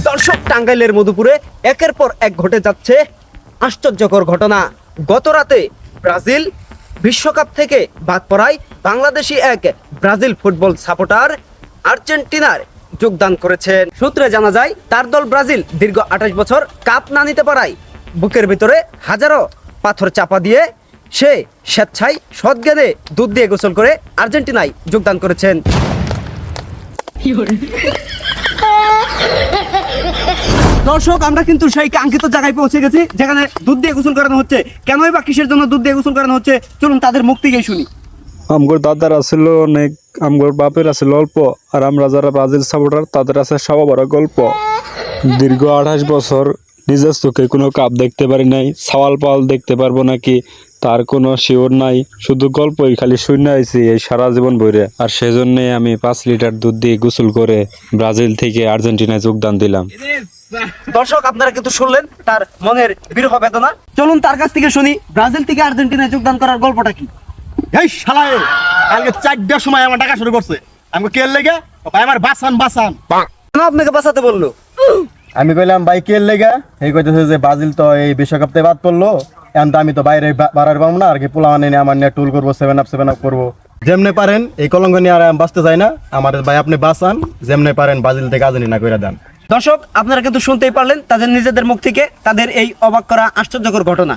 দর্শক, টাঙ্গাইলের মধুপুরে একের পর এক ঘটে যাচ্ছে আশ্চর্যকর ঘটনা। গত রাতে ব্রাজিল বিশ্বকাপ থেকে বাদ পড়ায় বাংলাদেশি এক ব্রাজিল ফুটবল সাপোর্টার আর্জেন্টিনার যোগদান করেছেন। সূত্রে জানা যায়, তার দল ব্রাজিল দীর্ঘ 28 বছর কাপ না নিতে পারায় বুকের ভিতরে হাজারো পাথর চাপা দিয়ে সে স্বেচ্ছায় সৎজ্ঞানে দুধ দিয়ে গোসল করে আর্জেন্টিনায় যোগদান করেছেন। দর্শক, আমরা কিন্তু সেই কাঙ্ক্ষিত জায়গায় পৌঁছে গেছি, যেখানে দুধ দিয়ে গোসল করানো হচ্ছে। কেনই বা কিসের জন্য দুধ দিয়ে গোসল করানো হচ্ছে, চলুন তাদের মুখ থেকেই শুনি। আমগোর দাদার আছিল অনেক, আমগোর বাপের আছিল অল্প, আর আমরা যারা ব্রাজিল সাপোর্টার তাদের আছে সব বড় গল্প। দীর্ঘ 28 বছর নিজের চোখে কোনো কাপ দেখতে পারি নাই, সাওয়াল পাওয়াল দেখতে পারবো নাকি তার কোনো শিওর নাই, শুধু গল্পই খালি শূন্য আইছি এই সারা জীবন ভরে। আর সেজন্যে আমি 5 লিটার দুধ দিয়ে গোসল করে ব্রাজিল থেকে আর্জেন্টিনায় যোগদান দিলাম। দর্শক, আপনারা কিন্তু শুনলেন তার মনের বিরহ বেদনা। চলুন তার কাছ থেকে শুনি ব্রাজিল থেকে আর্জেন্টিনায় যোগদান করার গল্পটা কি। এই শালায় কালকে 4টার সময় আমার ডাকা শুরু করছে, আমাকে কে লেগে ভাই আমার বাসান কেন আপনাকে বাঁচাতে বললো? আমি কইলাম ভাই কে লেগে, এই কইতেছে যে ব্রাজিল তো এই বিশ্বকাপ থেকে বাদ পড়লো, এখন তো আমি তো বাইরে বাড়ার পাবো না, আর কি পোলা মানে আমার নিয়ে টুল করবো, 7 আপ করবো। যেমনে পারেন এই কলঙ্ক নিয়ে আর বাঁচতে চাই না, আমার ভাই আপনি বাঁচান, যেমনে পারেন ব্রাজিল থেকে আর্জেন্টিনা কইরা দেন। দর্শক, আপনারা কিন্তু শুনতেই পারলেন তাদের নিজেদের মুখ থেকে তাদের এই অবাক করা আশ্চর্যকর ঘটনা।